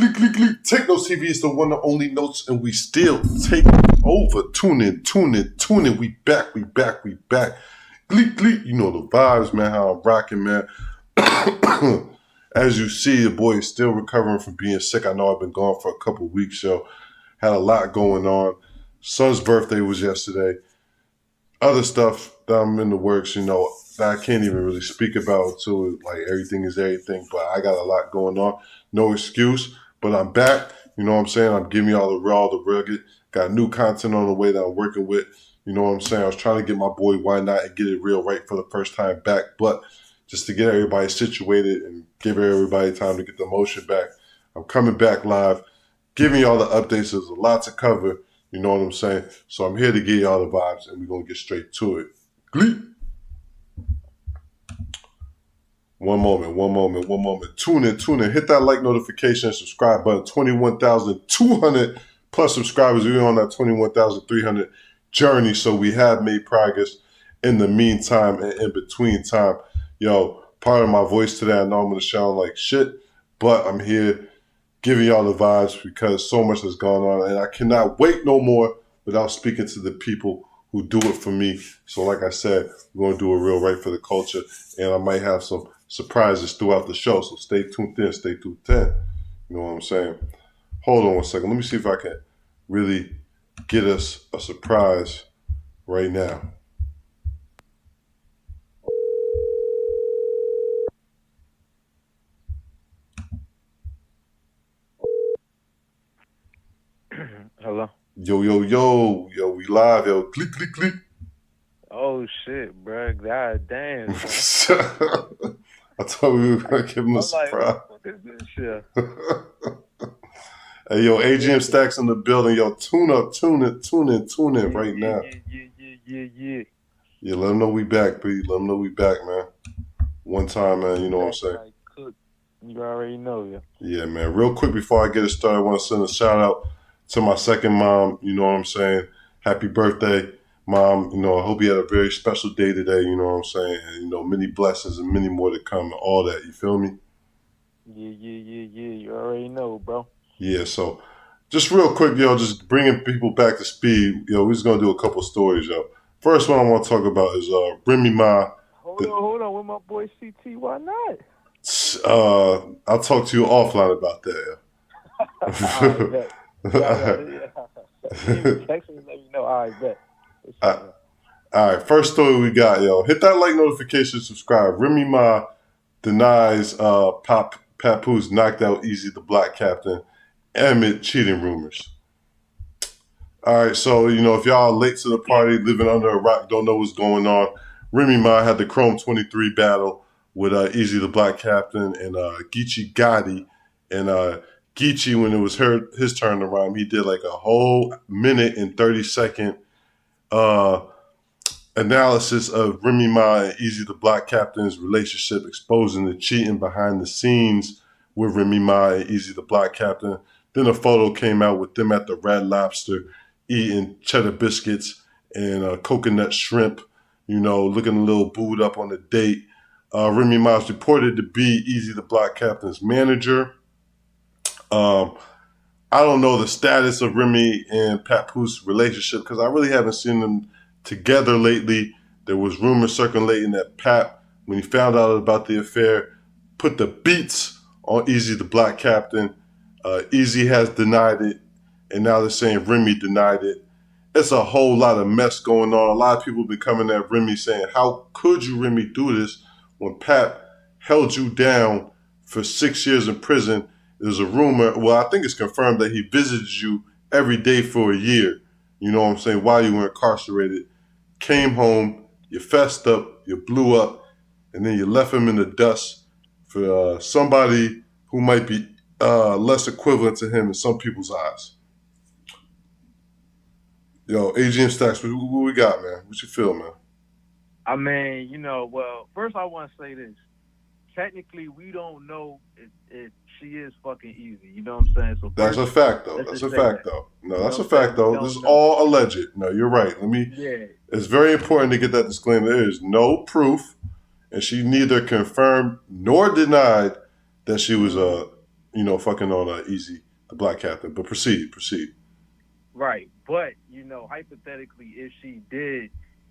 click. Techno TV is the one that only notes, and we still take over. Tune in. We back. Click. You know the vibes, man. How I'm rocking, man. As you see, the boy is still recovering from being sick. I know I've been gone for a couple of weeks, so had a lot going on. Son's birthday was yesterday. Other stuff that I'm in the works, you know, that I can't even really speak about until like everything is everything. But I got a lot going on. No excuse, but I'm back. You know what I'm saying? I'm giving y'all the raw, the rugged. Got new content on the way that I'm working with. You know what I'm saying? I was trying to get my boy Why Not and get it real right for the first time back. But just to get everybody situated and give everybody time to get the motion back, I'm coming back live, giving y'all the updates. There's a lot to cover. You know what I'm saying? So I'm here to give y'all the vibes, and we're going to get straight to it. Glee. One moment. Tune in. Hit that like, notification, and subscribe button. 21,200 plus subscribers. We're on that 21,300 journey, so we have made progress in the meantime and in between time. Yo, part of my voice today, I know I'm going to sound like shit, but I'm here giving y'all the vibes because so much has gone on, and I cannot wait no more without speaking to the people who do it for me. So like I said, we're going to do a real right for the culture, and I might have some surprises throughout the show. So stay tuned in, stay tuned in. You know what I'm saying? Hold on one second. Let me see if I can really get us a surprise right now. Hello. Yo, we live, yo. Click. Oh shit, bro. God damn. I thought we were gonna give him a surprise. What is this shit? Hey, yo, AGM Stacks in the building. Yo, tune in right now. Yeah. Yeah, let them know we back, B. Let them know we back, man. One time, man, you know what I'm saying? You already know, yeah. Yeah, man. Real quick before I get it started, I want to send a shout out to my second mom. You know what I'm saying? Happy birthday, Mom. You know, I hope you had a very special day today. You know what I'm saying? And, you know, many blessings and many more to come and all that. You feel me? Yeah. You already know, bro. Yeah, so just real quick, yo, just bringing people back to speed. Yo, we're just going to do a couple stories, yo. First one I want to talk about is Remy Ma. Hold on. With my boy CT, why not? I'll talk to you offline about that. Text me, let me know. All right, bet. All right, first story we got, yo. Hit that like, notification, subscribe. Remy Ma denies Papoose knocked out Easy the Black Captain amid cheating rumors. All right, so, you know, if y'all late to the party, living under a rock, don't know what's going on, Remy Ma had the Chrome 23 battle with Easy the Black Captain and Geechee Gotti. And Geechee, when it was his turn to rhyme, he did like a whole minute and 30-second analysis of Remy Ma and Easy the Black Captain's relationship, exposing the cheating behind the scenes with Remy Ma and Easy the Black Captain. Then a photo came out with them at the Red Lobster eating cheddar biscuits and coconut shrimp, you know, looking a little booed up on the date. Remy Ma is reported to be Easy the Black Captain's manager. I don't know the status of Remy and Papoose relationship because I really haven't seen them together lately. There was rumors circulating that Pap, when he found out about the affair, put the beats on Easy the Black Captain. Easy has denied it, and now they're saying Remy denied it. It's a whole lot of mess going on. A lot of people have been coming at Remy saying, how could you, Remy, do this when Pap held you down for 6 years in prison? There's a rumor, well, I think it's confirmed that he visited you every day for a year. You know what I'm saying? While you were incarcerated, came home, you fessed up, you blew up, and then you left him in the dust for somebody who might be less equivalent to him in some people's eyes. Yo, AGM Stacks, what we got, man? What you feel, man? I mean, you know, well, first I want to say this. Technically, we don't know if she is fucking Easy. You know what I'm saying? So that's a fact, though. That's a fact, though. No, that's a fact, though. This is all alleged. No, you're right. It's very important to get that disclaimer. There is no proof, and she neither confirmed nor denied that she was fucking on Easy the Black Captain. But proceed. Right. But, hypothetically, if she did,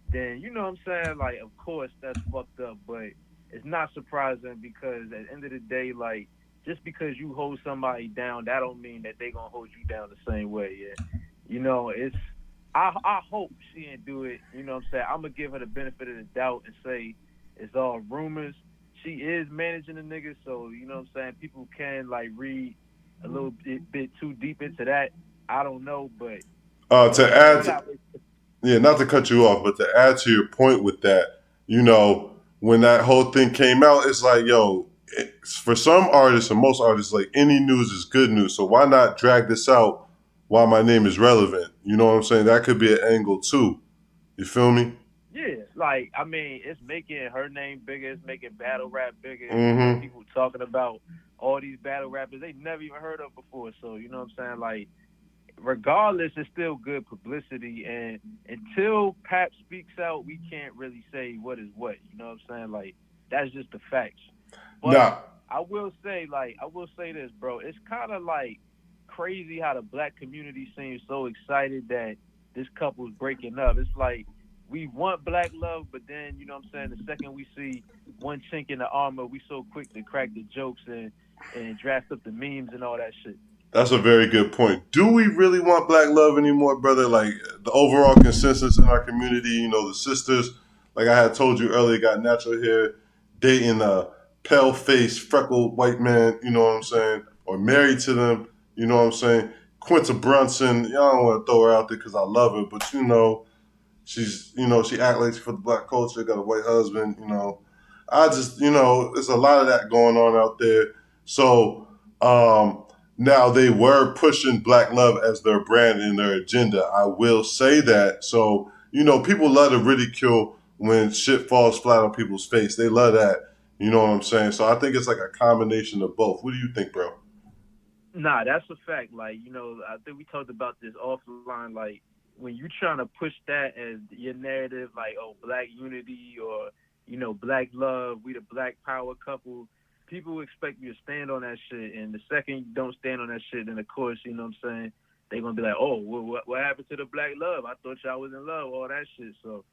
then, you know what I'm saying? Like, of course, that's fucked up. But it's not surprising because at the end of the day, like, just because you hold somebody down, that don't mean that they going to hold you down the same way. Yeah. It's, I hope she didn't do it. You know what I'm saying? I'm going to give her the benefit of the doubt and say it's all rumors. She is managing the nigga, so, you know what I'm saying? People can, like, read a little bit too deep into that. I don't know, but To add, not to cut you off, but to add to your point with that, when that whole thing came out, it's like, yo, for some artists and most artists, like any news is good news. So why not drag this out while my name is relevant? You know what I'm saying? That could be an angle too. You feel me? Yeah, like I mean, it's making her name bigger. It's making battle rap bigger. Mm-hmm. People talking about all these battle rappers they never even heard of before. So you know what I'm saying? Like, regardless, it's still good publicity. And until Pap speaks out, we can't really say what is what. You know what I'm saying? Like, that's just the facts. But I will say this, bro. It's kind of like crazy how the black community seems so excited that this couple's breaking up. It's like we want black love, but then, you know what I'm saying, the second we see one chink in the armor, we so quick to crack the jokes and draft up the memes and all that shit. That's a very good point. Do we really want black love anymore, brother? Like, the overall consensus in our community, the sisters, like I had told you earlier, got natural hair, dating a pale-faced, freckled white man, you know what I'm saying? Or married to them, you know what I'm saying? Quinta Brunson, I don't want to throw her out there because I love her, but she's, she acts like she's for the black culture, got a white husband, I just, there's a lot of that going on out there. So, now they were pushing black love as their brand and their agenda. I will say that. So, people love to ridicule when shit falls flat on people's face. They love that. You know what I'm saying? So I think it's like a combination of both. What do you think, bro? Nah, that's a fact. Like, I think we talked about this offline. Like, when you trying to push that as your narrative, like, oh, black unity or, black love, we the black power couple, people expect you to stand on that shit. And the second you don't stand on that shit, then, of course, you know what I'm saying, they're going to be like, oh, well, what happened to the black love? I thought y'all was in love, all that shit. So,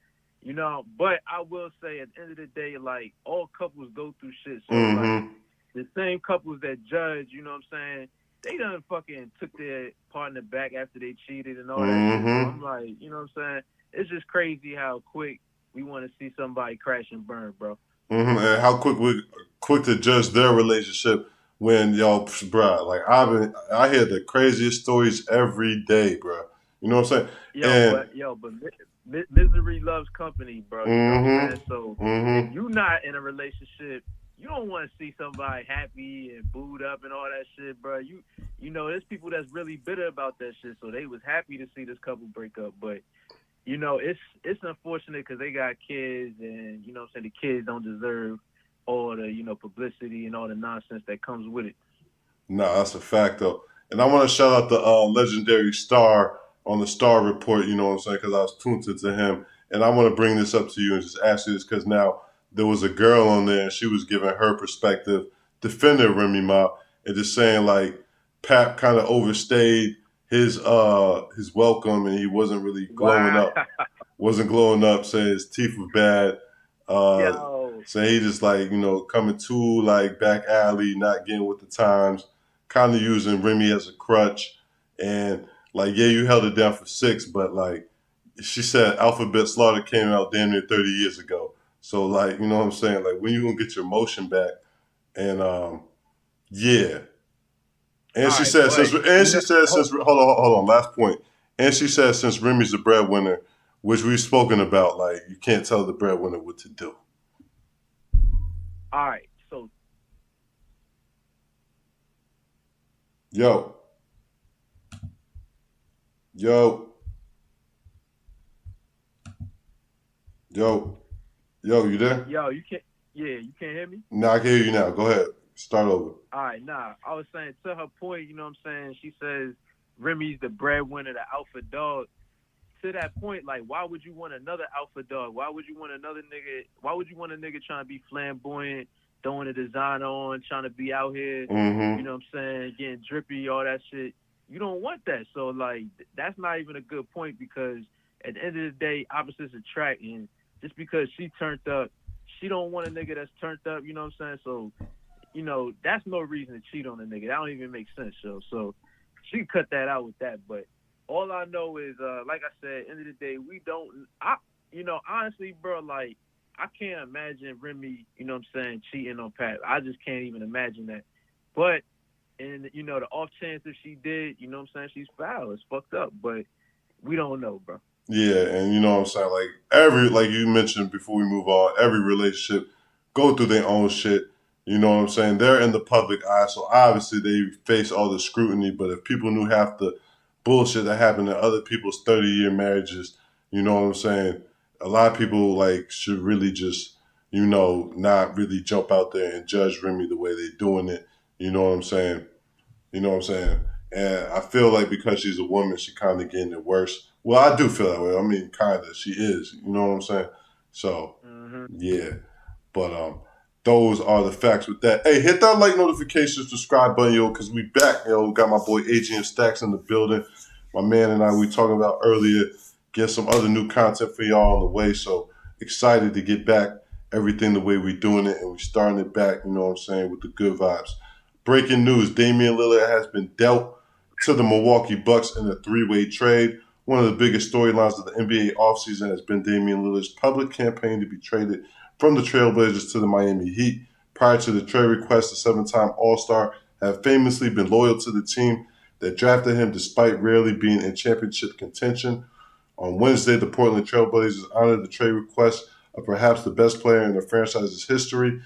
but I will say at the end of the day, like, all couples go through shit. So, like, the same couples that judge, you know what I'm saying, they done fucking took their partner back after they cheated and all that shit. So I'm like, you know what I'm saying? It's just crazy how quick we want to see somebody crash and burn, bro. And how quick to judge their relationship when bruh, like I hear the craziest stories every day, bruh. You know what I'm saying? But misery loves company, bro. You know what I'm saying? So if you're not in a relationship, you don't want to see somebody happy and booed up and all that shit, bro. There's people that's really bitter about that shit. So they was happy to see this couple break up, but it's unfortunate because they got kids, and you know what I'm saying, the kids don't deserve all the publicity and all the nonsense that comes with it. No, that's a fact though. And I want to shout out the legendary Star on the Star Report. You know what I'm saying? Because I was tuned to him, and I want to bring this up to you and just ask you this because now there was a girl on there and she was giving her perspective, defending Remy Ma, and just saying like Pap kind of overstayed his welcome and he wasn't really glowing up. Wasn't glowing up, saying his teeth were bad. Saying he just like, coming too like back alley, not getting with the times, kind of using Remy as a crutch. And like, yeah, you held it down for 6, but like she said Alphabet Slaughter came out damn near 30 years ago. So like, you know what I'm saying? Like when you gonna get your motion back? And yeah. And she said since hold on, last point. And she said since Remy's the breadwinner, which we've spoken about, like you can't tell the breadwinner what to do. All right, so yo, you there? Yo, you can't. Yeah, you can't hear me. No, I can hear you now. Go ahead, start over. All right, I was saying to her point. You know what I'm saying? She says Remy's the breadwinner, the alpha dog. To that point, like, why would you want another alpha dog? Why would you want another nigga? Why would you want a nigga trying to be flamboyant, throwing the designer on, trying to be out here, Mm-hmm. you know what I'm saying, getting drippy, all that shit. You don't want that. So, like, that's not even a good point because at the end of the day, opposites attract. And just because she turned up, she don't want a nigga that's turned up, you know what I'm saying? So, you know, that's no reason to cheat on a nigga. That don't even make sense, yo. So she cut that out with that. But all I know is, like I said, end of the day, honestly, bro, like, I can't imagine Remy, you know what I'm saying, cheating on Pat. I just can't even imagine that. But, and, you know, the off chance if she did, you know what I'm saying, she's foul. It's fucked up. But we don't know, bro. Yeah, and you know what I'm saying? Like you mentioned before we move on, every relationship go through their own shit. You know what I'm saying? They're in the public eye, so obviously they face all the scrutiny. But if people knew half the bullshit that happened in other people's 30-year marriages, you know what I'm saying? A lot of people like should really just, you know, not really jump out there and judge Remy the way they're doing it. You know what I'm saying? You know what I'm saying? And I feel like because she's a woman, she kind of getting it worse. Well, I do feel that way. I mean, kind of. She is. You know what I'm saying? So, yeah. But those are the facts with that. Hey, hit that like notification, subscribe button, yo, because we back. We got my boy Adrian Stacks in the building. My man and I, we talking about earlier, get some other new content for y'all on the way. So excited to get back everything the way we doing it, and we starting it back, you know what I'm saying, with the good vibes. Breaking news, Damian Lillard has been dealt to the Milwaukee Bucks in a three-way trade. One of the biggest storylines of the NBA offseason has been Damian Lillard's public campaign to be traded from the Trailblazers to the Miami Heat. Prior to the trade request, the seven-time All-Star had famously been loyal to the team that drafted him despite rarely being in championship contention. On Wednesday, the Portland Trailblazers honored the trade request of perhaps the best player in the franchise's history.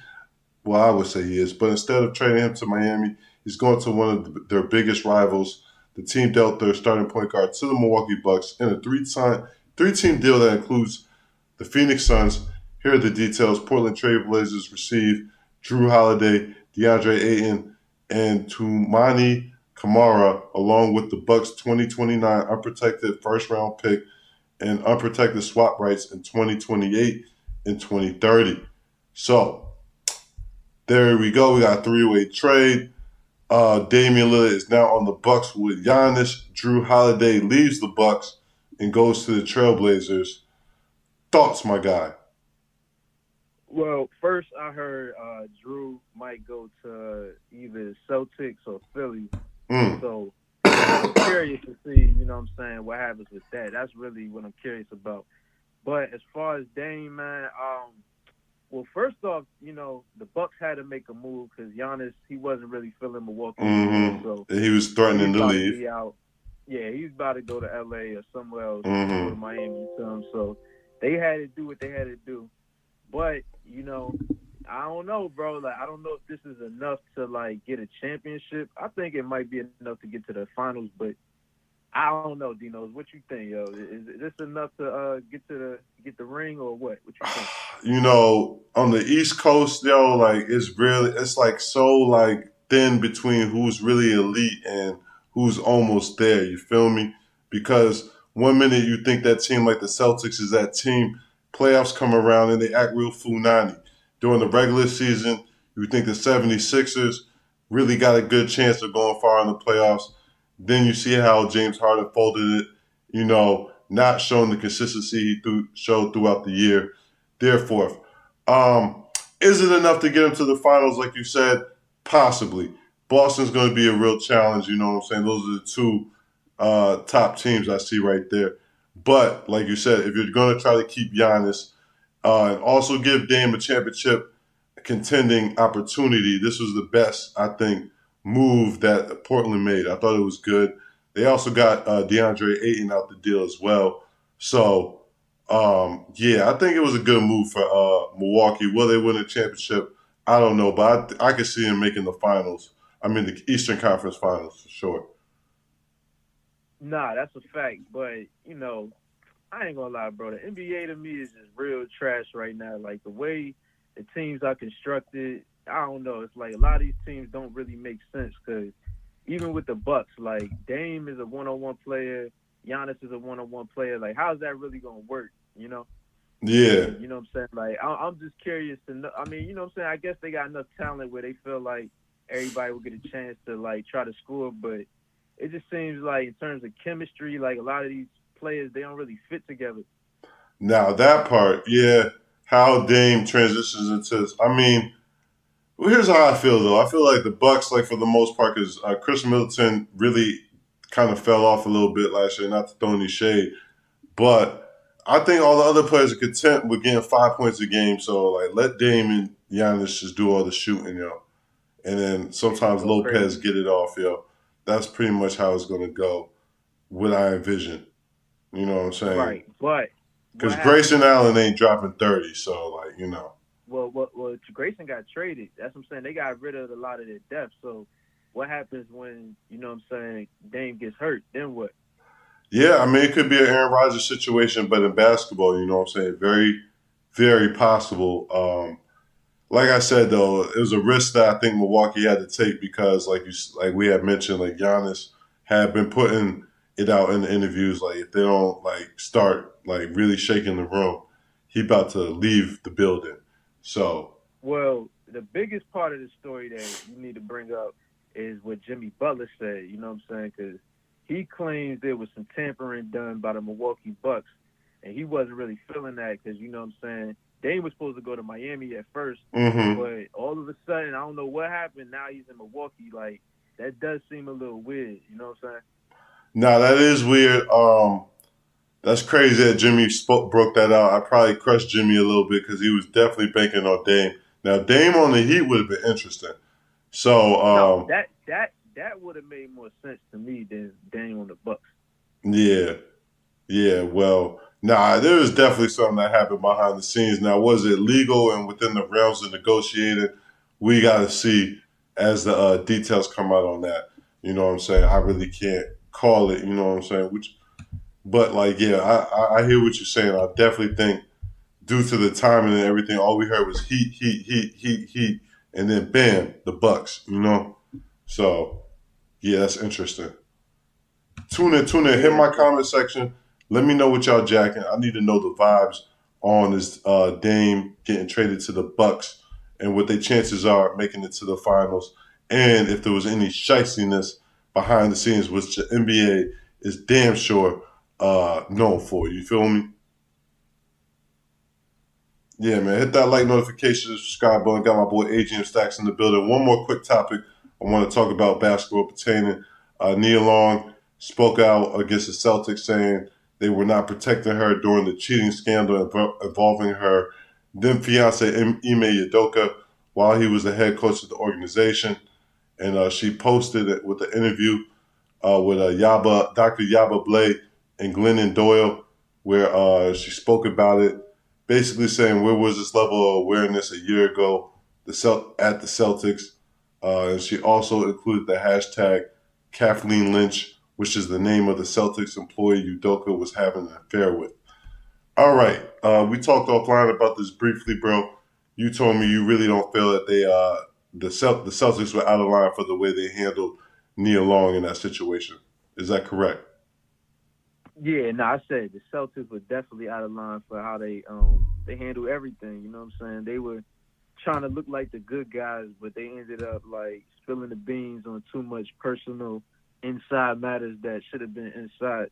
Well, I would say he is. But instead of trading him to Miami, he's going to one of their biggest rivals. The team dealt their starting point guard to the Milwaukee Bucks in a three-team deal that includes the Phoenix Suns. Here are the details. Portland Trail Blazers receive Drew Holiday, DeAndre Ayton, and Toumani Camara, along with the Bucks' 2029 unprotected first-round pick and unprotected swap rights in 2028 and 2030. So, there we go. We got a three-way trade. Damian Lillard is now on the Bucks with Giannis. Drew Holiday leaves the Bucks and goes to the Trailblazers. Thoughts, my guy? Well, first I heard Drew might go to either Celtics or Philly. So I'm curious to see, you know what I'm saying, what happens with that. That's really what I'm curious about. But as far as Dame, man, well, first off, you know, the Bucks had to make a move because Giannis, he wasn't really feeling Milwaukee. So he was threatening to leave. Yeah, he's about to go to LA or somewhere else, go to Miami or something. So they had to do what they had to do. But, you know, I don't know, bro. Like, I don't know if this is enough to, like, get a championship. I think it might be enough to get to the finals, but I don't know, Dinos. What you think, yo? Is this enough to get the ring or what? What you think? You know, on the East Coast, yo, like it's like so like thin between who's really elite and who's almost there. You feel me? Because one minute you think that team like the Celtics is that team, playoffs come around and they act real Funani. During the regular season, you think the 76ers really got a good chance of going far in the playoffs. Then you see how James Harden folded it, you know, not showing the consistency he showed throughout the year. Therefore, is it enough to get him to the finals, like you said? Possibly. Boston's going to be a real challenge, you know what I'm saying? Those are the two top teams I see right there. But, like you said, if you're going to try to keep Giannis and also give Dame a championship contending opportunity, this was the best, I think, move that Portland made. I thought it was good. They also got DeAndre Ayton out the deal as well. So, yeah, I think it was a good move for Milwaukee. Will they win a championship? I don't know, but I could see them making the finals. I mean, the Eastern Conference Finals for sure. Nah, that's a fact. But, you know, I ain't going to lie, bro. The NBA to me is just real trash right now. Like, the way the teams are constructed, I don't know. It's like a lot of these teams don't really make sense because even with the Bucks, like, Dame is a one-on-one player. Giannis is a one-on-one player. Like, how's that really going to work, you know? Yeah. And you know what I'm saying? Like I'm just curious to know. I mean, you know what I'm saying? I guess they got enough talent where they feel like everybody will get a chance to like try to score, but it just seems like in terms of chemistry, like a lot of these players they don't really fit together. Now that part, yeah, how Dame transitions into. I mean, well, here's how I feel though. I feel like the Bucks, like for the most part, because Chris Middleton really kind of fell off a little bit last year. Not to throw any shade, but I think all the other players are content with getting 5 points a game. So like, let Dame and Giannis just do all the shooting, yo, and then And sometimes go Lopez crazy. get it off, yo. That's pretty much how it's gonna go. What I envision, you know what I'm saying? Right. But Because what Grayson happens Allen when ain't dropping 30, so like, you know. Grayson got traded? That's what I'm saying. They got rid of a lot of their depth. So what happens when, you know what I'm saying, Dame gets hurt? Then what? Yeah, I mean, it could be an Aaron Rodgers situation, but in basketball, you know what I'm saying? Very, very possible. Like I said, though, it was a risk that I think Milwaukee had to take because, like we had mentioned, like Giannis had been putting it out in the interviews, like if they don't like start like really shaking the room, he about to leave the building. So Well, the biggest part of the story that you need to bring up is what Jimmy Butler said. You know what I'm saying? Because he claims there was some tampering done by the Milwaukee Bucks, and he wasn't really feeling that because you know what I'm saying. Dame was supposed to go to Miami at first, hmm but all of a sudden, I don't know what happened. Now he's in Milwaukee. Like that does seem a little weird. You know what I'm saying? now that is weird. That's crazy that Jimmy broke that out. I probably crushed Jimmy a little bit because he was definitely banking on Dame. Now Dame on the Heat would have been interesting. So No, that would have made more sense to me than Dame on the Bucks. yeah, yeah. Well, nah, there was definitely something that happened behind the scenes. Now, was it legal and within the realms of negotiating? We got to see as the details come out on that. You know what I'm saying? I really can't call it. You know what I'm saying? But like, yeah, I hear what you're saying. I definitely think due to the timing and everything, all we heard was heat, heat, heat, heat, heat, and then bam, the Bucks. You know, so yeah, that's interesting. Tune in, hit Yeah, my so comment section. Let me know what y'all jacking. I need to know the vibes on this Dame getting traded to the Bucks and what their chances are making it to the finals, and if there was any shiestiness behind the scenes, which the NBA is damn sure known for. You feel me? Yeah, man. Hit that like notification, subscribe button. Got my boy Adrian Stacks in the building. One more quick topic I want to talk about basketball pertaining. Nia Long spoke out against the Celtics saying they were not protecting her during the cheating scandal involving her then fiance Ime Udoka while he was the head coach of the organization. And she posted it with an interview with Dr. Yaba Blake and Glennon Doyle, where she spoke about it, basically saying where was this level of awareness a year ago at the Celtics. And she also included the hashtag Kathleen Lynch, which is the name of the Celtics employee Udoka was having an affair with. All right, we talked offline about this briefly, bro. You told me you really don't feel that the Celtics were out of line for the way they handled Nia Long in that situation. Is that correct? yeah, no, I said the Celtics were definitely out of line for how they handle everything. You know what I'm saying? They were trying to look like the good guys, but they ended up like spilling the beans on too much personal inside matters that should have been inside.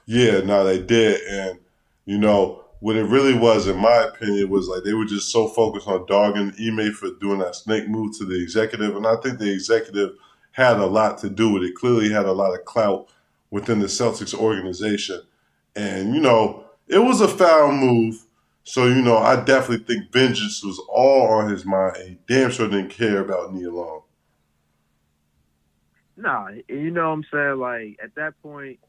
Yeah, no, they did, and you know what it really was, in my opinion, was like they were just so focused on dogging Ime for doing that snake move to the executive, and I think the executive had a lot to do with it. Clearly, had a lot of clout within the Celtics organization, and you know it was a foul move. So you know, I definitely think vengeance was all on his mind, and he damn sure didn't care about Nia Long. Nah, you know what I'm saying? Like at that point,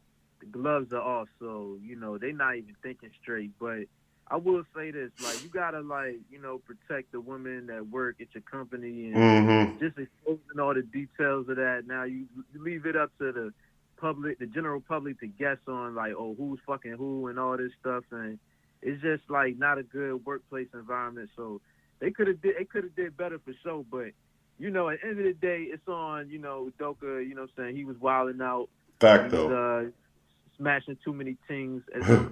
the gloves are off, so you know they're not even thinking straight. But I will say this: like you gotta like protect the women that work at your company and Mm-hmm. just exposing all the details of that. Now you leave it up to the public, the general public, to guess on like who's fucking who and all this stuff, and it's just like not a good workplace environment. So they could have did better for sure, but at the end of the day, it's on, Udoka, you know what I'm saying? He was wilding out. He Fact was though. smashing too many things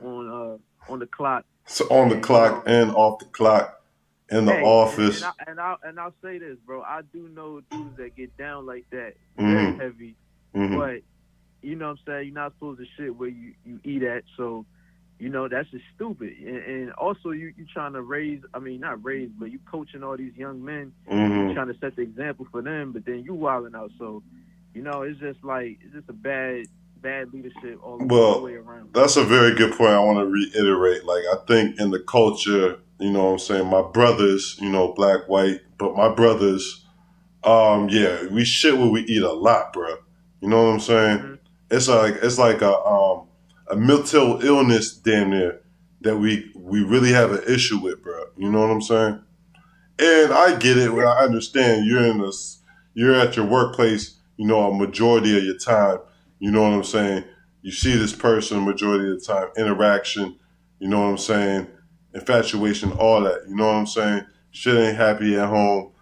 on on the clock. So on the And you clock know, and off the clock in the hey, office. and I'll say this, bro. I do know dudes that get down like that, very Mm-hmm. heavy, Mm-hmm. but you know what I'm saying? You're not supposed to shit where you eat at. So, you know, that's just stupid. And also, you trying to raise, I mean, not raise, but you coaching all these young men and you Mm-hmm. trying to set the example for them, but then you wilding out. So, you know, it's just like, it's just a bad leadership all the way Well, around. that's a very good point. I want to reiterate. Like, I think in the culture, you know what I'm saying, my brothers, you know, black, white, but my brothers, yeah, we shit where we eat a lot, bro. You know what I'm saying? Mm-hmm. It's like a mental illness damn near that we really have an issue with, bro. You know what I'm saying? And I get it. Yeah. I understand you're at your workplace, you know, a majority of your time. You know what I'm saying? You see this person majority of the time, interaction, you know what I'm saying? Infatuation, all that. You know what I'm saying? Shit ain't happy at home,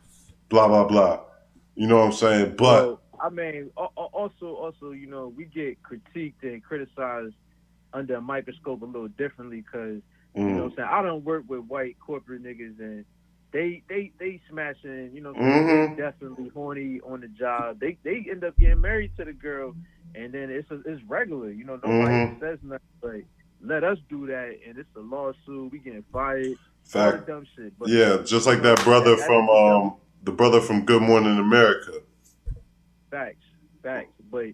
blah, blah, blah. You know what I'm saying? Well, But, I mean, also, you know, we get critiqued and criticized under a microscope a little differently because, you know what mm, I'm saying, I don't work with white corporate niggas and they smashing, you know what I'm saying, they mm-hmm, definitely horny on the job. They end up getting married to the girl and then it's regular, you know, nobody mm-hmm. says nothing but let us do that and it's a lawsuit, we getting fired, all the Fact. dumb shit. But Yeah, just you like know, that brother that's from the double the brother from Good Morning America. facts, facts. But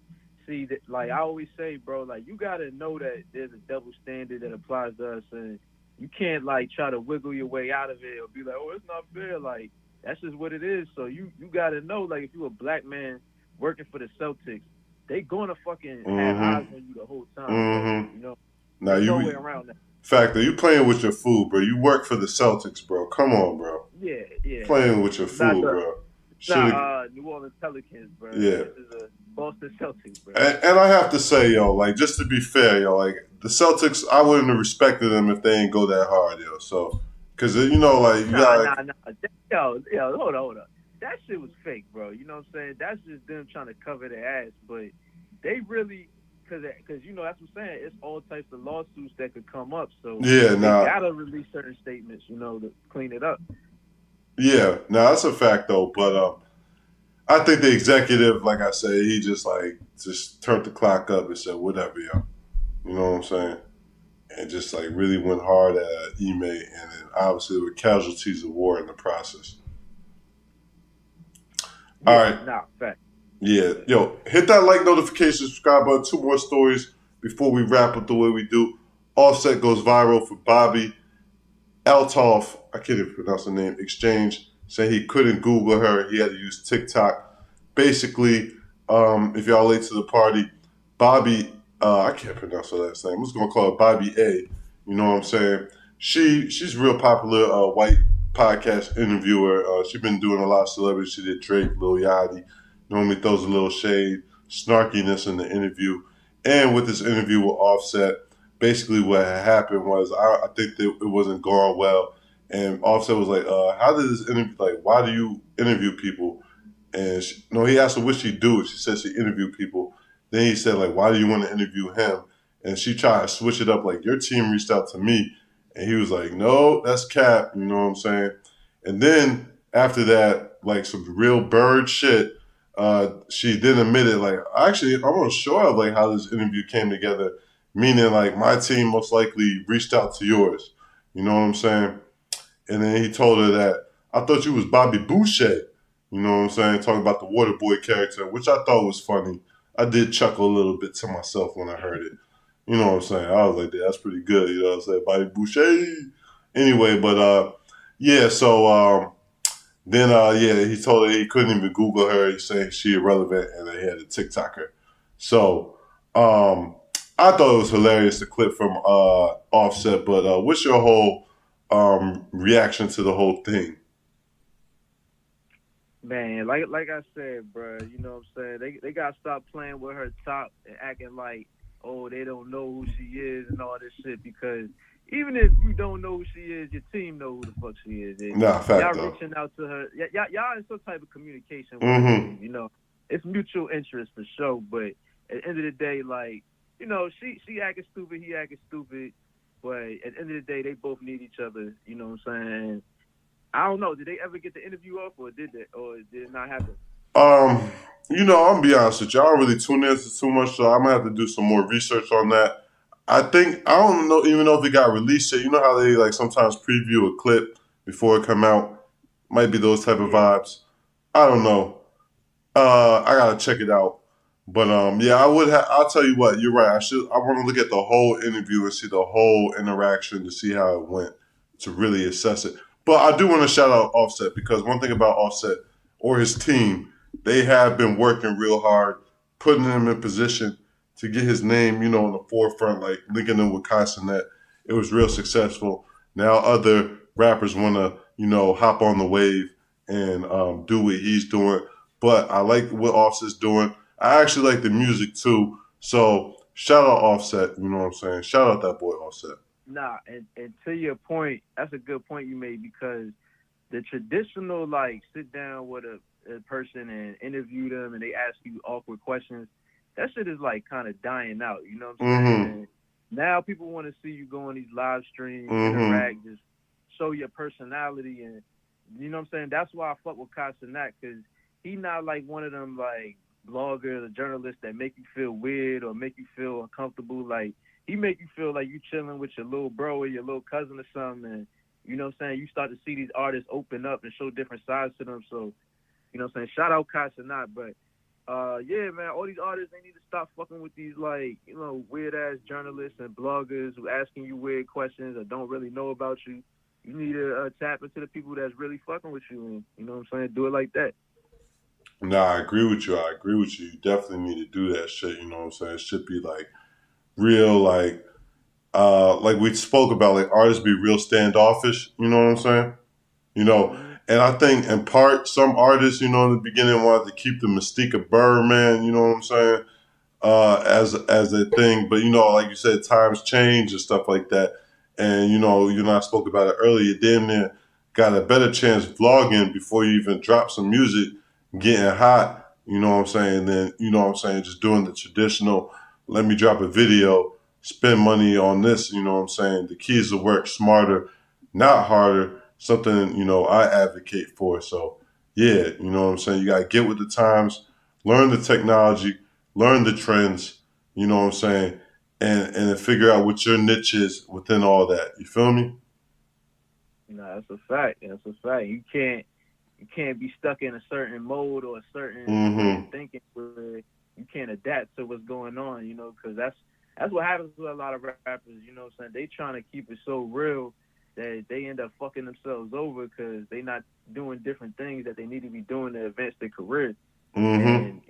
see, that, like I always say, bro, like you gotta know that there's a double standard that applies to us, and you can't like try to wiggle your way out of it or be like, oh, it's not fair. Like that's just what it is. So you gotta know, like if you a black man working for the Celtics, they gonna fucking have eyes Mm-hmm. on you the whole time, bro. Mm-hmm. You know, Now there's no way you around that. factor, you playing with your food, bro. You work for the Celtics, bro. Come on, bro. Yeah, yeah. Playing with your It's not food, the bro. it's not Should New Orleans Pelicans, bro. yeah. This is a Boston Celtics, bro. And I have to say, yo, like just to be fair, yo, like the Celtics, I wouldn't have respected them if they ain't go that hard, yo. So, because you know, like you Nah, got, nah, nah. Hold on. That shit was fake, bro. You know what I'm saying? That's just them trying to cover their ass. But they really, cause you know that's what I'm saying. It's all types of lawsuits that could come up, so yeah, they nah, gotta release certain statements, you know, to clean it up. yeah, nah, that's a fact though. But I think the executive, like I said, he just turned the clock up and said whatever, yo. You know what I'm saying? And just like really went hard at Ime, and then obviously there were casualties of war in the process. All Yeah, right, nah, fact. yeah, yo, hit that like notification, subscribe button. Two more stories before we wrap up the way we do. Offset goes viral for Bobby Altoff. I can't even pronounce the name. Exchange saying he couldn't Google her. He had to use TikTok. Basically, if y'all late to the party, Bobby, I can't pronounce her last name. I'm just gonna call her Bobby A. You know what I'm saying? She's real popular white podcast interviewer. She's been doing a lot of celebrities. She did Drake, Lil Yachty. Normally throws a little shade, snarkiness in the interview. And with this interview with Offset, basically what had happened was I think that it wasn't going well. And Offset was like, how did this interview, like, why do you interview people? And no, he asked her what she do. She said she interviewed people. Then he said, like, why do you want to interview him? And she tried to switch it up, like, your team reached out to me. And he was like, no, that's cap. You know what I'm saying? And then after that, like some real bird shit, she then admitted, like, actually, I'm not sure of like how this interview came together. Meaning, like, my team most likely reached out to yours. You know what I'm saying? And then he told her that I thought you was Bobby Boucher. You know what I'm saying? Talking about the water boy character, which I thought was funny. I did chuckle a little bit to myself when I heard it. You know what I'm saying? I was like, yeah, that's pretty good. You know what I'm saying? Bobby Boucher. Anyway, but yeah, so then yeah, he told her he couldn't even Google her. He said she irrelevant and they had to TikTok her. So I thought it was hilarious, the clip from Offset, but what's your whole reaction to the whole thing? Man, like I said, bro, you know what I'm saying? They gotta stop playing with her top and acting like, oh, they don't know who she is and all this shit because even if you don't know who she is, your team know who the fuck she is. And Nah, fact y'all though. reaching out to her. Y'all in some type of communication with her Mm-hmm. team, you know. It's mutual interest for sure, but at the end of the day, like, you know, she acting stupid, he acting stupid. But at the end of the day, they both need each other. You know what I'm saying? I don't know. Did they ever get the interview off, or did it not happen? Um, I'm gonna be honest with you. I don't really tune into too much, so I'm gonna have to do some more research on that. I don't know even know if it got released yet. You know how they like sometimes preview a clip before it come out? Might be those type of Yeah. vibes. I don't know. I gotta check it out. But yeah, I'll tell you what. You're right. I want to look at the whole interview and see the whole interaction to see how it went to really assess it. But I do want to shout out Offset because one thing about Offset or his team, they have been working real hard, putting him in position to get his name, in the forefront, like linking him with Kai Cenat. It was real successful. Now other rappers want to, hop on the wave and do what he's doing. But I like what Offset's doing. I actually like the music too. So shout out Offset, you know what I'm saying? Shout out that boy Offset. Nah, and to your point, that's a good point you made because the traditional like sit down with a person and interview them and they ask you awkward questions, that shit is like kind of dying out. You know what I'm saying? Mm-hmm. And now people want to see you go on these live streams, Mm-hmm. interact, just show your personality, and you know what I'm saying. That's why I fuck with Kai Cenat because he not like one of them like bloggers or journalists that make you feel weird or make you feel uncomfortable. Like he make you feel like you chilling with your little bro or your little cousin or something. And, you know what I'm saying? You start to see these artists open up and show different sides to them. So, you know what I'm saying? Shout out Kai Cenat. But, yeah, man, all these artists, they need to stop fucking with these, like, weird-ass journalists and bloggers who asking you weird questions or don't really know about you. You need to tap into the people that's really fucking with you and, you know what I'm saying? Do it like that. Nah, I agree with you. You definitely need to do that shit, you know what I'm saying? It should be like real, like we spoke about, like artists be real standoffish, you know what I'm saying? Mm-hmm. And I think in part some artists, in the beginning wanted to keep the mystique of Birdman, you know what I'm saying, as a thing. But like you said, times change and stuff like that. And I spoke about it earlier. Damn near got a better chance vlogging before you even drop some music, getting hot. You know what I'm saying? Then just doing the traditional. Let me drop a video, spend money on this. You know what I'm saying? The key is to work smarter, not harder. Something I advocate for. So yeah, you know what I'm saying. You gotta get with the times, learn the technology, learn the trends, you know what I'm saying, and then figure out what your niche is within all that. You feel me? No, that's a fact. That's a fact. You can't be stuck in a certain mode or a certain way of Mm-hmm. thinking where you can't adapt to what's going on, because that's what happens with a lot of rappers, you know what I'm saying? They trying to keep it so real that they end up fucking themselves over because they not doing different things that they need to be doing to advance their career. Mm-hmm. And,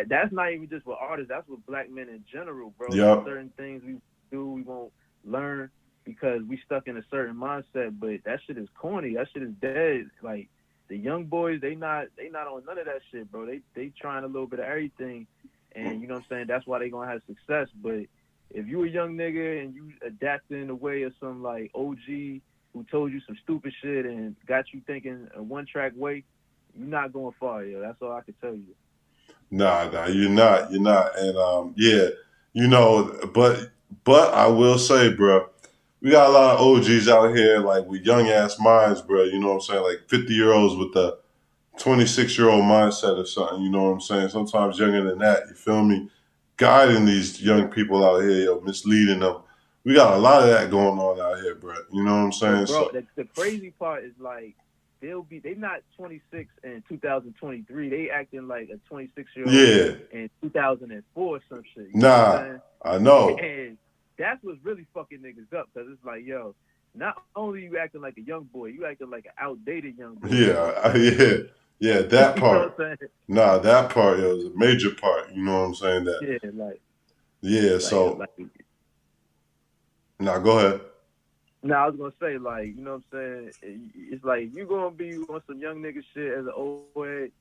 that's not even just with artists, that's with black men in general, bro. Like Yep. certain things we do, we won't learn because we stuck in a certain mindset, but that shit is corny. That shit is dead. Like the young boys, they not on none of that shit, bro. They trying a little bit of everything, and you know what I'm saying. That's why they gonna have success. But if you a young nigga and you adapting in the way of some like OG who told you some stupid shit and got you thinking a one track way, you're not going far, yo. That's all I can tell you. Nah, you're not, and yeah, but I will say, bro, we got a lot of OGs out here, like with young ass minds, bro. You know what I'm saying, like 50-year-olds with the 26-year-old mindset or something. You know what I'm saying? Sometimes younger than that. You feel me? Guiding these young people out here, misleading them. We got a lot of that going on out here, bro. You know what I'm saying? But bro, So the crazy part is like they not 26 in 2023. They acting like a 26-year-old yeah, in 2004 or some shit. You know what nah, I'm I saying? know. And that's what's really fucking niggas up because it's like, yo, not only you acting like a young boy, you acting like an outdated young boy. You know Yeah, what I'm yeah, saying? that You know part. what I'm saying? Nah, that part is a major part. You know what I'm saying? That Yeah, like yeah. like So like. nah, go ahead. Now I was gonna say, like, you know what I'm saying? It's like you gonna be on some young nigga shit as an old head.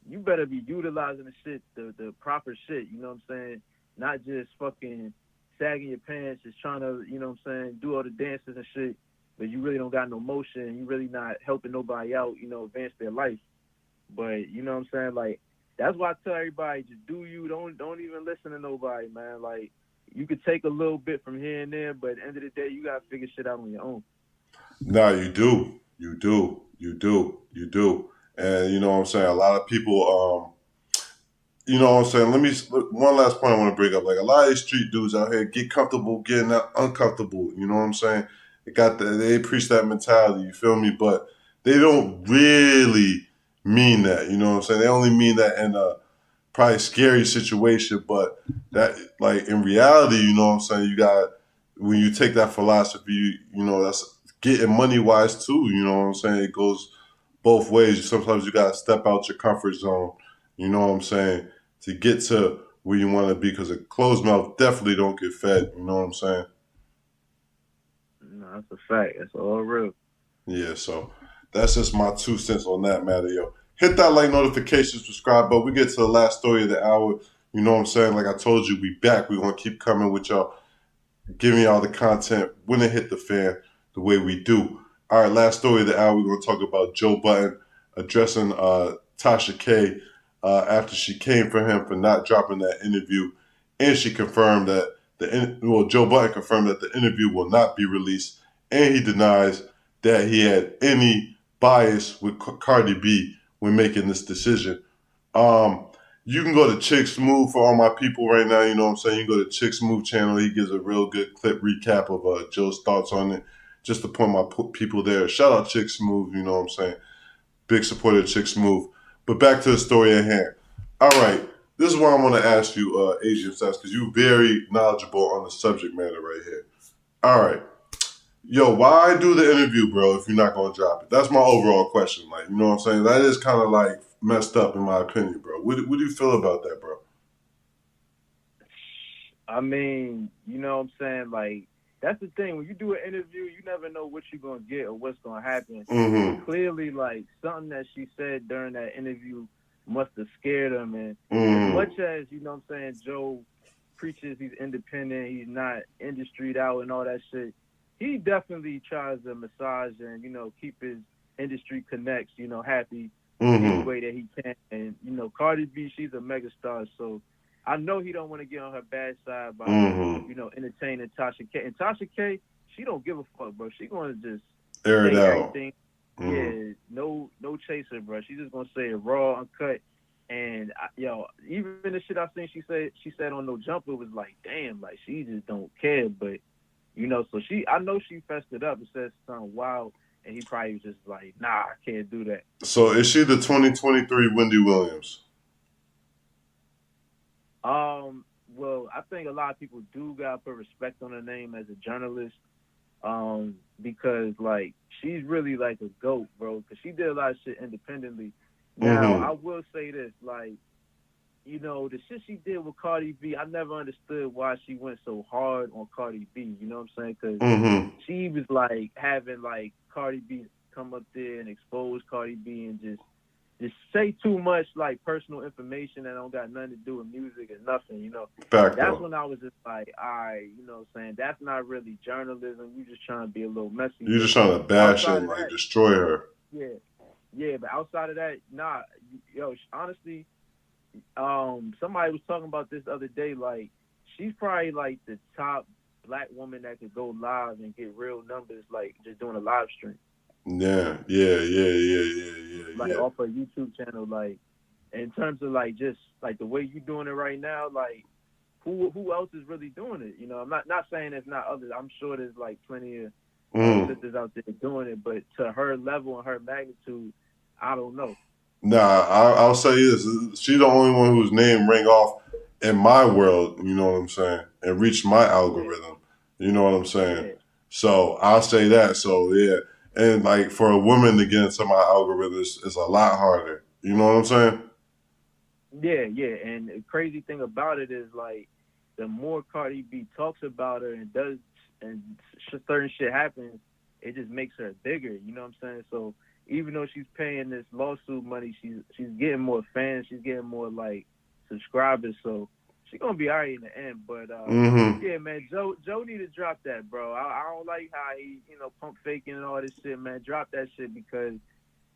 You better be utilizing the shit, the proper shit. You know what I'm saying? Not just fucking sagging your pants, just trying to, you know what I'm saying, do all the dances and shit. But you really don't got no motion. You really not helping nobody out. Advance their life. But you know what I'm saying? Like that's why I tell everybody, just do you. Don't even listen to nobody, man. Like you could take a little bit from here and there, but at the end of the day, you gotta figure shit out on your own. Nah, you do. You do. You do. You do. And you know what I'm saying? A lot of people, you know what I'm saying? One last point I want to bring up. Like a lot of these street dudes out here get comfortable getting uncomfortable. You know what I'm saying? They preach that mentality, you feel me? But they don't really mean that. You know what I'm saying? They only mean that in a probably scary situation, but that like in reality, you know what I'm saying? When you take that philosophy, you know, that's getting money wise too. You know what I'm saying? It goes both ways. Sometimes you gotta step out your comfort zone. You know what I'm saying? To get to where you want to be, because a closed mouth definitely don't get fed. You know what I'm saying? No, that's a fact. That's all real. Yeah. So that's just my 2 cents on that matter, yo. Hit that like notification, subscribe. But we get to the last story of the hour. You know what I'm saying? Like I told you, we back. We're gonna keep coming with y'all, giving y'all the content when it hit the fan the way we do. All right, last story of the hour. We're gonna talk about Joe Budden addressing Tasha K after she came for him for not dropping that interview, and she confirmed that Joe Budden confirmed that the interview will not be released, and he denies that he had any bias with Cardi B when making this decision. You can go to Chick Smooth for all my people right now. You know what I'm saying? You go to Chick Smooth channel. He gives a real good clip recap of Joe's thoughts on it. Just to point my people there. Shout out Chick Smooth. You know what I'm saying? Big supporter of Chick Smooth. But back to the story at hand. All right. This is what I want to ask you, Asian Stats, because you're very knowledgeable on the subject matter right here. All right. Yo, why do the interview, bro, if you're not going to drop it? That's my overall question. Like, you know what I'm saying? That is kind of like messed up in my opinion, bro. What do you feel about that, bro? I mean, you know what I'm saying? Like, that's the thing. When you do an interview, you never know what you're going to get or what's going to happen. Mm-hmm. Clearly, like, something that she said during that interview must have scared him. And Mm-hmm. as much as, you know what I'm saying, Joe preaches he's independent, he's not industried out and all that shit, he definitely tries to massage and, you know, keep his industry connects, you know, happy any way that he can. And, you know, Cardi B, she's a megastar, so I know he don't want to get on her bad side by, you know, entertaining Tasha K. And Tasha K, she don't give a fuck, bro. She going to just air it say out. everything. Yeah, no chaser, bro. She's just going to say it raw, uncut. And, yo, even the shit I seen she said on No Jumper was like, damn, like, she just don't care. But, you know, so I know she fessed it up and said something wild. And he probably was just like, nah, I can't do that. So is she the 2023 Wendy Williams? Well, I think a lot of people do gotta put respect on her name as a journalist, because like she's really like a GOAT, bro. Because she did a lot of shit independently. Now, I will say this, like, you know, the shit she did with Cardi B, I never understood why she went so hard on Cardi B. You know what I'm saying? Because she was like having like Cardi B come up there and expose Cardi B and just say too much like personal information that don't got nothing to do with music and nothing, you know. That's when I was just like, all right, you know what I'm saying? That's not really journalism. You just trying to be a little messy. You're just trying to bash her and like destroy her. Yeah, but outside of that, nah, yo, honestly, somebody was talking about this the other day, like, she's probably like the top black woman that could go live and get real numbers, like just doing a live stream. Yeah. Like off her YouTube channel, like in terms of like just like the way you doing it right now, like who else is really doing it? You know, I'm not saying there's not others. I'm sure there's like plenty of sisters out there doing it, but to her level and her magnitude, I don't know. Nah, I'll say this: she's the only one whose name rang off in my world. You know what I'm saying, and reached my algorithm. You know what I'm saying. Yeah. So I'll say that. So yeah. And like for a woman to get into my algorithm is a lot harder. You know what I'm saying? Yeah. And the crazy thing about it is like the more Cardi B talks about her and does and certain shit happens, it just makes her bigger. You know what I'm saying? So even though she's paying this lawsuit money, she's getting more fans, she's getting more like subscribers. So she's gonna be alright in the end, but yeah, man, Joe need to drop that, bro. I don't like how he, you know, pump faking and all this shit, man. Drop that shit because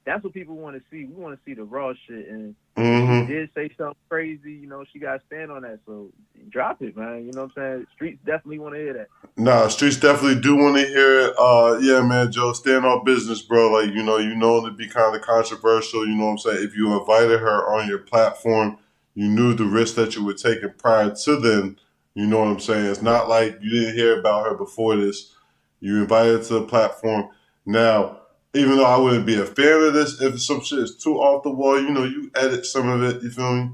that's what people want to see. We want to see the raw shit. And if she Mm-hmm. did say something crazy, she got to stand on that. So drop it, man. You know what I'm saying? Streets definitely want to hear that. Nah, streets definitely do want to hear it. Yeah, man, Joe, stand on business, bro. Like, you know to be kind of controversial. You know what I'm saying? If you invited her on your platform, you knew the risk that you were taking prior to then. You know what I'm saying? It's not like you didn't hear about her before this. You invited her to the platform. Now, even though I wouldn't be a fan of this, if some shit is too off the wall, you edit some of it. You feel me?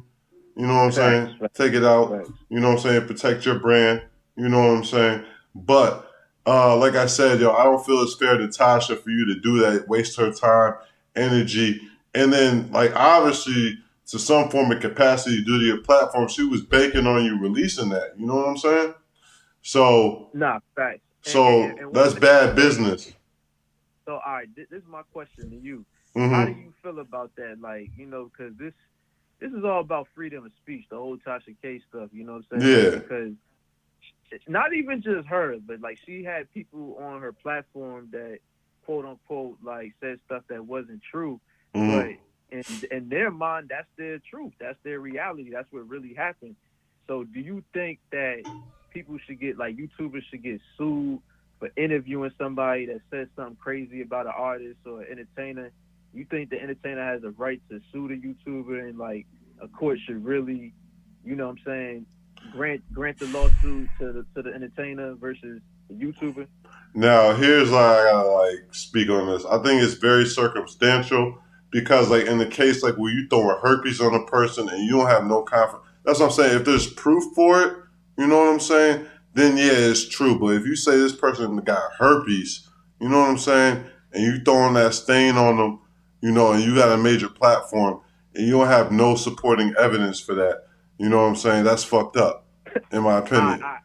You know what I'm Facts, saying? facts, Take it out. facts. You know what I'm saying? Protect your brand. You know what I'm saying? But like I said, I don't feel it's fair to Tasha for you to do that, waste her time, energy, and then like obviously to some form of capacity due to your platform, she was banking on you releasing that. You know what I'm saying? So, Nah, facts. so And one that's thing bad I say, business. so all right, this is my question to you. How do Mm-hmm. you feel about that? Like, because this is all about freedom of speech, the whole Tasha K stuff. You know what I'm saying? Like, Yeah. because not even just her, but like she had people on her platform that quote unquote like said stuff that wasn't true, Mm-hmm. but in their mind, that's their truth, that's their reality, that's what really happened. So, do you think that people should get like YouTubers should get sued for interviewing somebody that says something crazy about an artist or an entertainer? You think the entertainer has a right to sue the YouTuber and like a court should really, you know what I'm saying, grant the lawsuit to the entertainer versus the YouTuber? Now, here's why I gotta like speak on this. I think it's very circumstantial because, like, in the case like where you throwing herpes on a person and you don't have no confidence, that's what I'm saying. If there's proof for it, you know what I'm saying? Then yeah, it's true. But if you say this person got herpes, you know what I'm saying, and you throwing that stain on them, and you got a major platform and you don't have no supporting evidence for that, you know what I'm saying? That's fucked up, in my opinion. I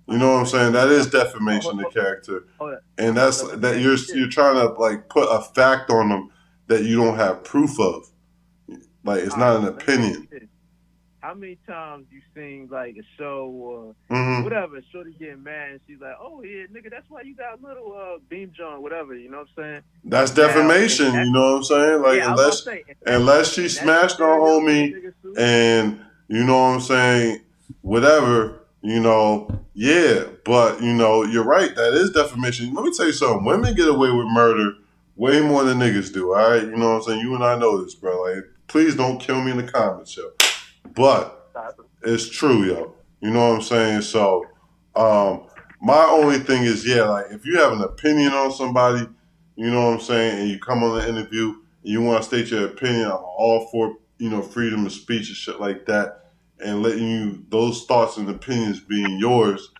You know what I'm But saying? here's That the is question. defamation of character. Hold up, And hold that's up. Let me that ask you this. you're trying to like put a fact on them that you don't have proof of. Like it's All right, not an let me ask opinion. you this. How many times you seen like a show or Hmm. whatever, shorty getting mad and she's like, "Oh yeah, nigga, that's why you got little beam joint, whatever." You know what I'm saying? That's Now, and defamation. that, You know what I'm saying? Like yeah, I was about to say, unless she and that smashed on scenario, should a homie, nigga sue? and you know what I'm saying, whatever. Yeah. But you're right. That is defamation. Let me tell you something. Women get away with murder way more than niggas do. All right. You know what I'm saying? You and I know this, bro. Like, please don't kill me in the comments, yo. But it's true, yo. You know what I'm saying? So, my only thing is, yeah, like if you have an opinion on somebody, you know what I'm saying, and you come on the interview, and you want to state your opinion, I'm all for freedom of speech and shit like that, and letting you those thoughts and opinions being yours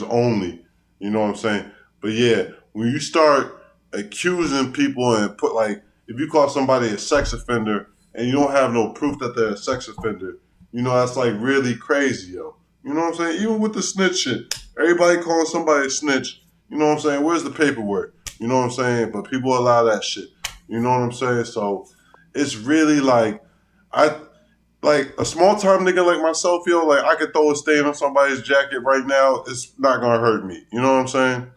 only. You know what I'm saying? But yeah, when you start accusing people and put like, if you call somebody a sex offender and you don't have no proof that they're a sex offender, that's like really crazy, yo. You know what I'm saying? Even with the snitch shit, everybody calling somebody a snitch. You know what I'm saying? Where's the paperwork? You know what I'm saying? But people allow that shit. You know what I'm saying? So it's really like I like a small time nigga like myself, yo. Like I could throw a stain on somebody's jacket right now. It's not gonna hurt me. You know what I'm saying?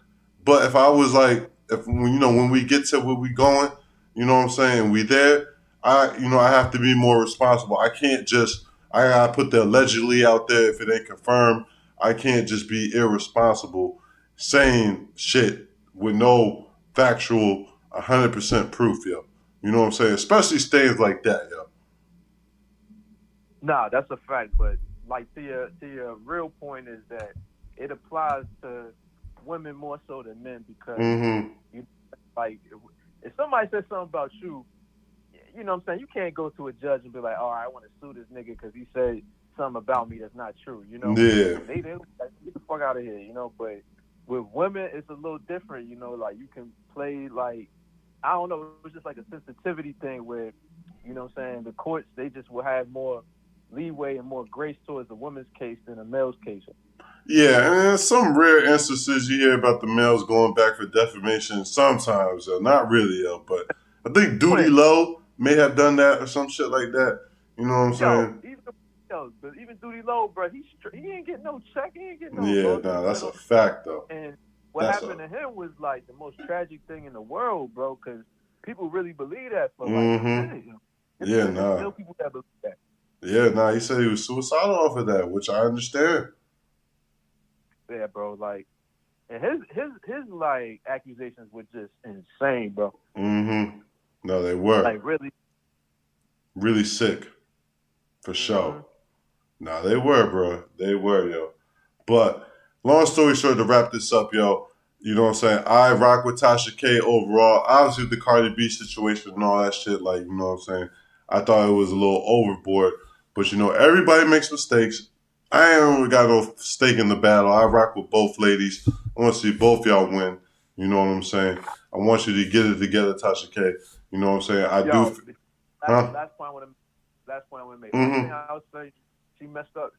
But if I was like, if when we get to where we going, you know what I'm saying? We there. I have to be more responsible. I can't just. I gotta put the allegedly out there if it ain't confirmed. I can't just be irresponsible saying shit with no factual 100% proof, yo. You know what I'm saying? Especially stains like that, yo. Nah, that's a fact. But like to your real point is that it applies to women more so than men because Mm-hmm. you like if somebody says something about you, you know what I'm saying? You can't go to a judge and be like, "All right, I want to sue this nigga because he said something about me that's not true." You know, Yeah. they like, get the fuck out of here. You know, but with women, it's a little different. You know, like you can play like I don't know, it's just like a sensitivity thing where you know what I'm saying the courts they just will have more leeway and more grace towards the woman's case than a male's case. Yeah, and in some rare instances you hear about the males going back for defamation sometimes, not really, but I think Duty When Low may have done that or some shit like that. You know what I'm yo, saying? but even Duty Low, bro, he ain't getting no check, he ain't getting no Yeah, nah, lawsuit that's a settled. fact though. And what That's happened a to him was like the most tragic thing in the world, bro. Because people really believe that for like Mm-hmm. shit. Yeah, There's nah. still people that believe that. Yeah, nah. He said he was suicidal off of that, which I understand. Yeah, bro. Like, and his like accusations were just insane, bro. Mm-hmm. No, they were Like really. really sick for sure. Hmm. Nah, they were, bro. They were, yo. But long story short, to wrap this up, yo, you know what I'm saying? I rock with Tasha K overall. Obviously, the Cardi B situation and all that shit, like, you know what I'm saying? I thought it was a little overboard. But, you know, everybody makes mistakes. I ain't really got no stake in the battle. I rock with both ladies. I want to see both y'all win. You know what I'm saying? I want you to get it together, Tasha K. You know what I'm saying? I do. Yo, Huh? last point I want to make. Only thing Mm-hmm. I would say, she messed up.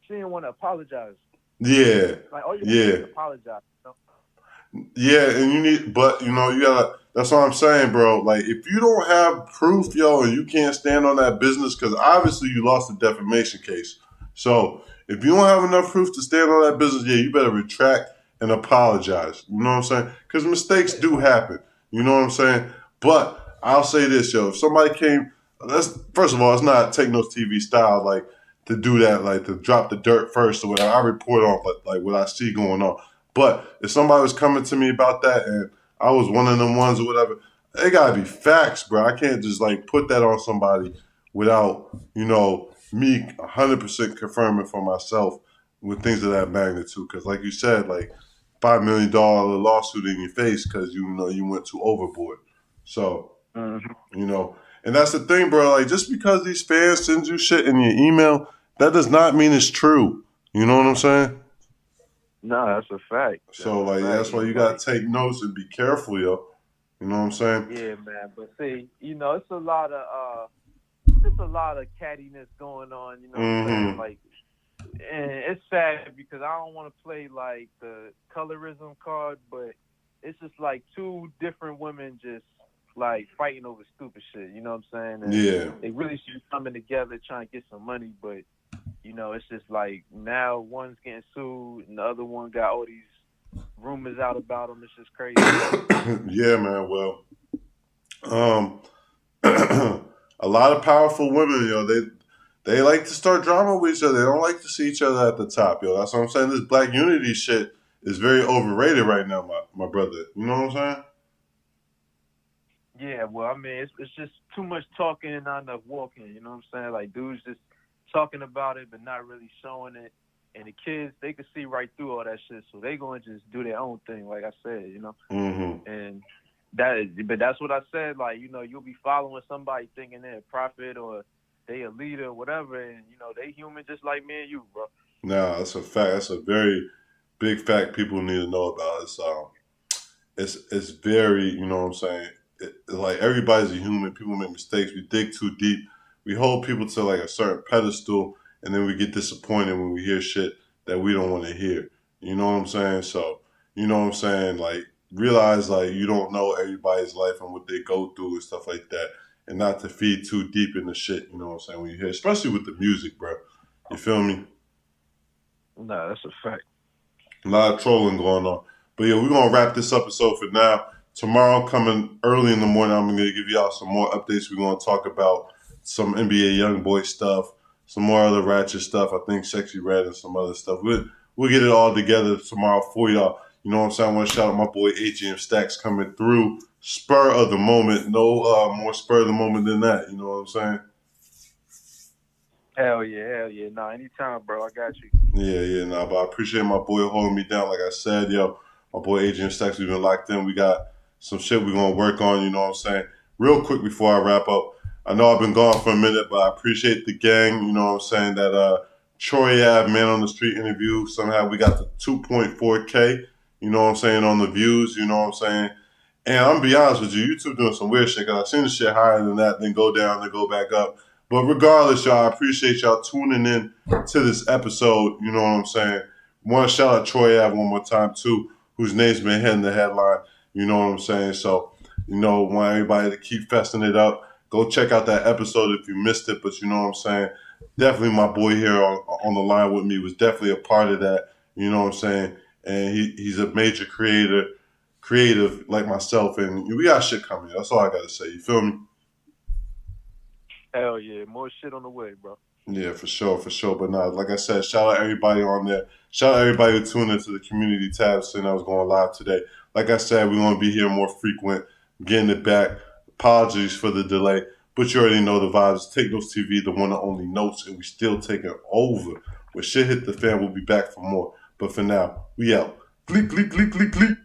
She didn't want to apologize. Yeah. Like all you have to do Yeah. is apologize. You know? Yeah, and you need, but you know, you gotta. That's what I'm saying, bro. Like, if you don't have proof, yo, and you can't stand on that business, because obviously you lost the defamation case. So if you don't have enough proof to stand on that business, yeah, you better retract and apologize. You know what I'm saying? Because mistakes do happen. You know what I'm saying? But I'll say this, yo, if somebody came, that's first of all, it's not Take Notes TV style, like to do that, like to drop the dirt first or whatever. I report on like what I see going on. But if somebody was coming to me about that and I was one of them ones or whatever, it gotta be facts, bro. I can't just like put that on somebody without, you know, me 100% confirming for myself with things of that magnitude. Because like you said, like $5 million lawsuit in your face because you know you went too overboard. So, Mm-hmm. you know, and that's the thing, bro. Like just because these fans send you shit in your email, that does not mean it's true. You know what I'm saying? No, that's a fact. That's So a like fact. that's why And you like, gotta take notes and be careful, yo. You know what I'm saying? yeah, man. But see, you know, it's a lot of cattiness going on. You know what I'm saying? Mm-hmm. Like, and it's sad because I don't want to play like the colorism card, but it's just like two different women just like fighting over stupid shit. You know what I'm saying? And Yeah. they really should be coming together trying to get some money, but you know, it's just like now one's getting sued and the other one got all these rumors out about him. It's just crazy. Yeah, man. Well, um, a lot of powerful women, yo, they like to start drama with each other. They don't like to see each other at the top, yo. That's what I'm saying. This black unity shit is very overrated right now, my brother. You know what I'm saying? Yeah, well, I mean, it's just too much talking and not enough walking. You know what I'm saying? Like dudes just talking about it but not really showing it. And the kids, they can see right through all that shit, so they gonna just do their own thing, like I said, you know. Mm-hmm. And but that's what I said. Like, you know, you'll be following somebody thinking they're a prophet or they a leader or whatever, and you know, they human just like me and you, bro. Nah, that's a fact. That's a very big fact people need to know about. It's very, you know what I'm saying? Like everybody's a human. People make mistakes. We dig too deep. We hold people to like a certain pedestal, and then we get disappointed when we hear shit that we don't want to hear. You know what I'm saying? So, you know what I'm saying? Like realize like you don't know everybody's life and what they go through and stuff like that, and not to feed too deep into shit. You know what I'm saying? When you hear, especially with the music, bro. You feel me? No, that's a fact. A lot of trolling going on. But yeah, we're gonna wrap this episode for now. Tomorrow, coming early in the morning, I'm gonna give y'all some more updates. We're gonna talk about some NBA YoungBoy stuff, some more other ratchet stuff. I think Sexy Red and some other stuff. We'll get it all together tomorrow for y'all. You know what I'm saying? I want to shout out my boy AGM Stacks coming through. Spur of the moment. No more spur of the moment than that. You know what I'm saying? Hell yeah, hell yeah. Nah, anytime, bro. I got you. Yeah, nah, but I appreciate my boy holding me down. Like I said, yo, my boy Adrian Stacks, we've been locked in. We got some shit we're gonna work on, you know what I'm saying? Real quick before I wrap up, I know I've been gone for a minute, but I appreciate the gang, you know what I'm saying, that Troy Ave Man on the Street interview. Somehow we got the 2.4K, you know what I'm saying, on the views, you know what I'm saying? And I'm gonna be honest with you, YouTube doing some weird shit, because I've seen the shit higher than that, then go down, then go back up. But regardless, y'all, I appreciate y'all tuning in to this episode. You know what I'm saying? Want to shout out Troy Ave one more time, too, whose name's been hitting the headline. You know what I'm saying? So, you know, want everybody to keep festing it up. Go check out that episode if you missed it. But you know what I'm saying? Definitely my boy here on the line with me was definitely a part of that. You know what I'm saying? And he's a major creator, creative like myself, and we got shit coming. That's all I gotta say. You feel me? Hell yeah, more shit on the way, bro. Yeah, for sure, for sure. But nah, like I said, shout out everybody on there. Shout out everybody who tuned into the community tab saying I was going live today. Like I said, we're gonna be here more frequent, getting it back. Apologies for the delay, but you already know the vibes. Take Those TV, the one and only Notes, and we still taking over. When shit hit the fan, we'll be back for more. But for now, we out. Gleek, gleek, gleek, gleek, gleek.